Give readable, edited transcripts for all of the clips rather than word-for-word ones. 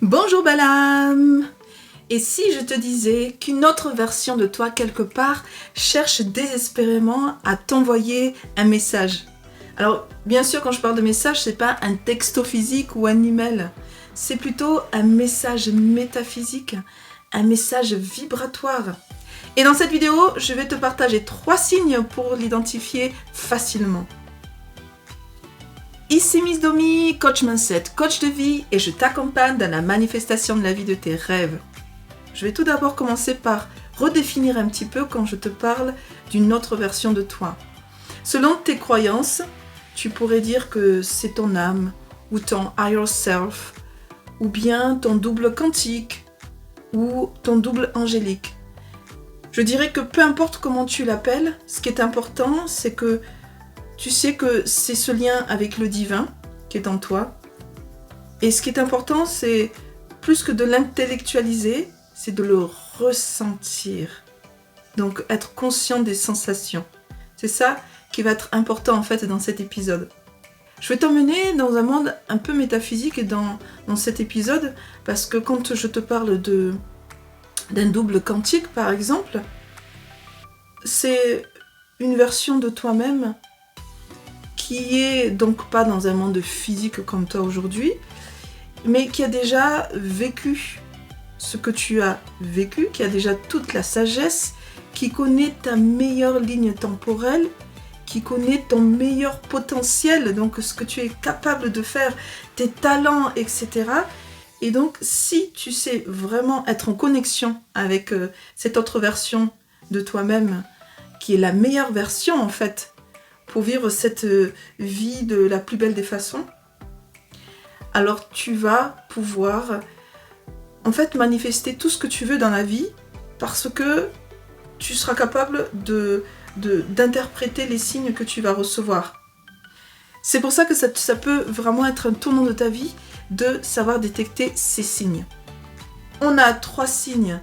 Bonjour belle âme! Et si je te disais qu'une autre version de toi quelque part cherche désespérément à t'envoyer un message? Alors bien sûr quand je parle de message, c'est pas un texto physique ou un email, c'est plutôt un message métaphysique, un message vibratoire. Et dans cette vidéo, je vais te partager 3 signes pour l'identifier facilement. Ici Miss Domi, coach mindset, coach de vie, et je t'accompagne dans la manifestation de la vie de tes rêves. Je vais tout d'abord commencer par redéfinir un petit peu quand je te parle d'une autre version de toi. Selon tes croyances, tu pourrais dire que c'est ton âme, ou ton higher self, ou bien ton double quantique, ou ton double angélique. Je dirais que peu importe comment tu l'appelles, ce qui est important, c'est que tu sais que c'est ce lien avec le divin qui est en toi. Et ce qui est important, c'est plus que de l'intellectualiser, c'est de le ressentir. Donc être conscient des sensations. C'est ça qui va être important en fait dans cet épisode. Je vais t'emmener dans un monde un peu métaphysique dans cet épisode, parce que quand je te parle d'un double quantique par exemple, c'est une version de toi-même qui est donc pas dans un monde physique comme toi aujourd'hui, mais qui a déjà vécu ce que tu as vécu, qui a déjà toute la sagesse, qui connaît ta meilleure ligne temporelle, qui connaît ton meilleur potentiel, donc ce que tu es capable de faire, tes talents, etc. Et donc, si tu sais vraiment être en connexion avec cette autre version de toi-même, qui est la meilleure version en fait, pour vivre cette vie de la plus belle des façons, alors tu vas pouvoir en fait manifester tout ce que tu veux dans la vie, parce que tu seras capable d'interpréter les signes que tu vas recevoir. C'est pour ça que ça peut vraiment être un tournant de ta vie de savoir détecter ces signes. On a 3 signes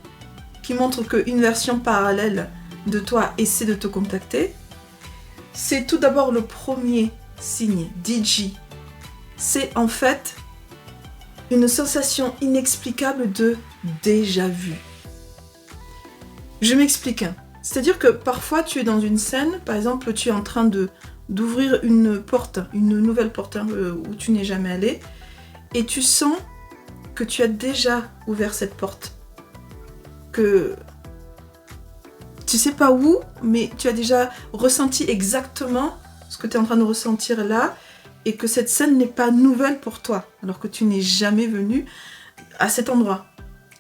qui montrent qu'une version parallèle de toi essaie de te contacter. C'est tout d'abord le premier signe, DJ. C'est en fait une sensation inexplicable de déjà vu. Je m'explique. C'est-à-dire que parfois tu es dans une scène, par exemple tu es en train d'ouvrir une porte, une nouvelle porte où tu n'es jamais allé, et tu sens que tu as déjà ouvert cette porte. Que tu sais pas où, mais tu as déjà ressenti exactement ce que tu es en train de ressentir là, et que cette scène n'est pas nouvelle pour toi, alors que tu n'es jamais venu à cet endroit.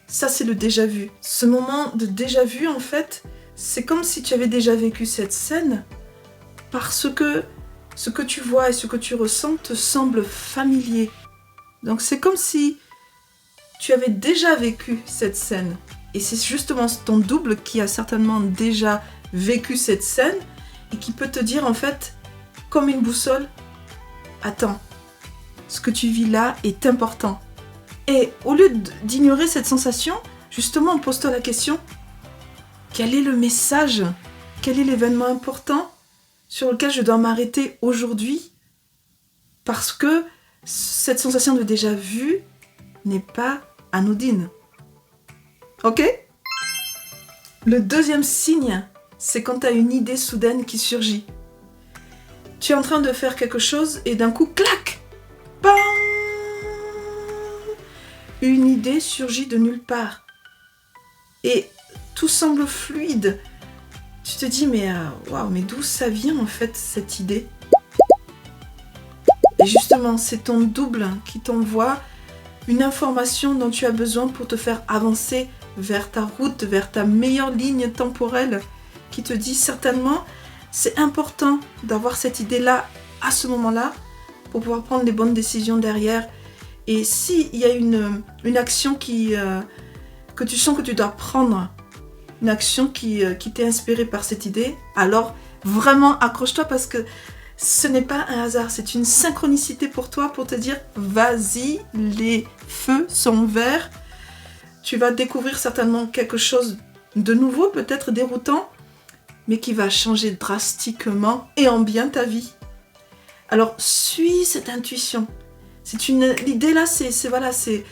Ça, c'est le déjà vu. Ce moment de déjà vu, en fait, c'est comme si tu avais déjà vécu cette scène, parce que ce que tu vois et ce que tu ressens te semble familier. Donc c'est comme si tu avais déjà vécu cette scène. Et c'est justement ton double qui a certainement déjà vécu cette scène et qui peut te dire en fait, comme une boussole, attends, ce que tu vis là est important. Et au lieu d'ignorer cette sensation, justement, pose-toi la question, quel est le message? Quel est l'événement important sur lequel je dois m'arrêter aujourd'hui? Parce que cette sensation de déjà vu n'est pas anodine. Ok? Le deuxième signe, c'est quand tu as une idée soudaine qui surgit. Tu es en train de faire quelque chose et d'un coup, clac! Bam! Une idée surgit de nulle part. Et tout semble fluide. Tu te dis, mais d'où ça vient en fait cette idée? Et justement, c'est ton double qui t'envoie une information dont tu as besoin pour te faire avancer vers ta route, vers ta meilleure ligne temporelle, qui te dit certainement, c'est important d'avoir cette idée-là à ce moment-là pour pouvoir prendre les bonnes décisions derrière. Et s'il y a une action que tu sens que tu dois prendre, une action qui t'est inspirée par cette idée, alors vraiment accroche-toi, parce que ce n'est pas un hasard, c'est une synchronicité pour toi, pour te dire vas-y, les feux sont verts. Tu vas découvrir certainement quelque chose de nouveau, peut-être déroutant, mais qui va changer drastiquement et en bien ta vie. Alors suis cette intuition. L'idée là, c'est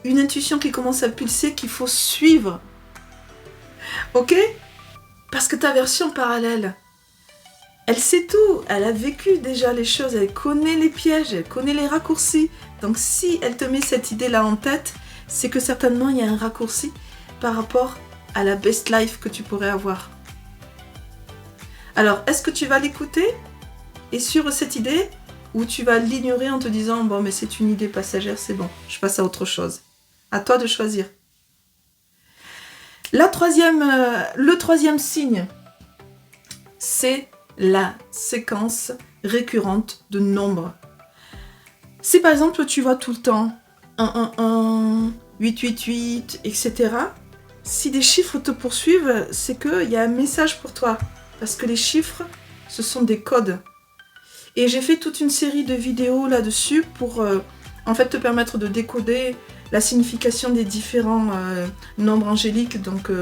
une intuition qui commence à pulser qu'il faut suivre. Ok? Parce que ta version parallèle, elle sait tout, elle a vécu déjà les choses, elle connaît les pièges, elle connaît les raccourcis. Donc si elle te met cette idée-là en tête, c'est que certainement il y a un raccourci par rapport à la best life que tu pourrais avoir. Alors, est-ce que tu vas l'écouter et suivre cette idée, ou tu vas l'ignorer en te disant « Bon, mais c'est une idée passagère, c'est bon, je passe à autre chose ». À toi de choisir. Le troisième signe, c'est la séquence récurrente de nombres. Si par exemple tu vois tout le temps 1, 1, 1, 8, 8, 8, etc., si des chiffres te poursuivent, c'est qu'il y a un message pour toi. Parce que les chiffres, ce sont des codes. Et j'ai fait toute une série de vidéos là-dessus pour en fait te permettre de décoder la signification des différents nombres angéliques, donc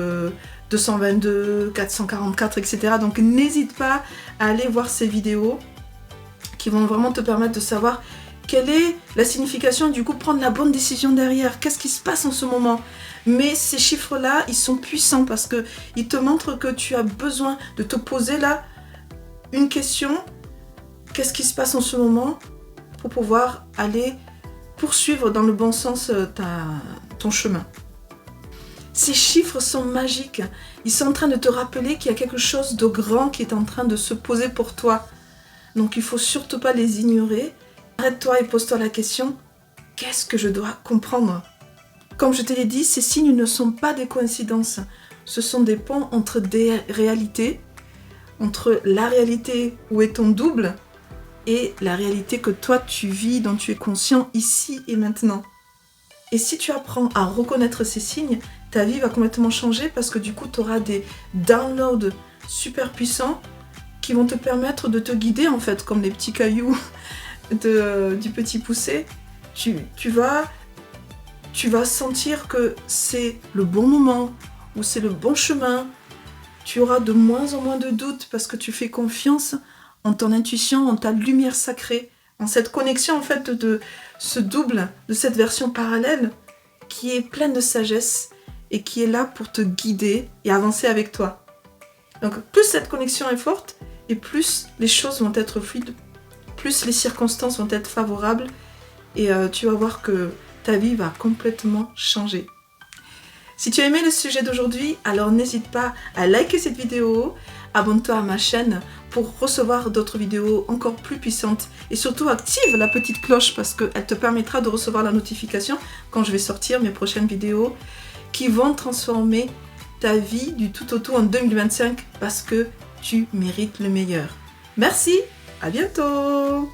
222, 444, etc. Donc n'hésite pas à aller voir ces vidéos qui vont vraiment te permettre de savoir quelle est la signification et du coup prendre la bonne décision derrière. Qu'est-ce qui se passe en ce moment? Mais ces chiffres-là, ils sont puissants parce qu'ils te montrent que tu as besoin de te poser là une question. Qu'est-ce qui se passe en ce moment pour pouvoir aller poursuivre dans le bon sens ton chemin. Ces chiffres sont magiques. Ils sont en train de te rappeler qu'il y a quelque chose de grand qui est en train de se poser pour toi. Donc il ne faut surtout pas les ignorer. Arrête-toi et pose-toi la question, qu'est-ce que je dois comprendre? Comme je te l'ai dit, ces signes ne sont pas des coïncidences. Ce sont des ponts entre des réalités, entre la réalité où est ton double et la réalité que toi tu vis, dont tu es conscient ici et maintenant. Et si tu apprends à reconnaître ces signes, ta vie va complètement changer parce que du coup tu auras des downloads super puissants qui vont te permettre de te guider en fait, comme les petits cailloux du petit poussé. Tu vas sentir que c'est le bon moment ou c'est le bon chemin. Tu auras de moins en moins de doutes parce que tu fais confiance en ton intuition, en ta lumière sacrée, en cette connexion en fait de ce double, de cette version parallèle qui est pleine de sagesse et qui est là pour te guider et avancer avec toi. Donc plus cette connexion est forte et plus les choses vont être fluides, plus les circonstances vont être favorables et tu vas voir que ta vie va complètement changer. Si tu as aimé le sujet d'aujourd'hui, alors n'hésite pas à liker cette vidéo, abonne-toi à ma chaîne pour recevoir d'autres vidéos encore plus puissantes et surtout active la petite cloche parce qu'elle te permettra de recevoir la notification quand je vais sortir mes prochaines vidéos qui vont transformer ta vie du tout au tout en 2025 parce que tu mérites le meilleur. Merci, à bientôt!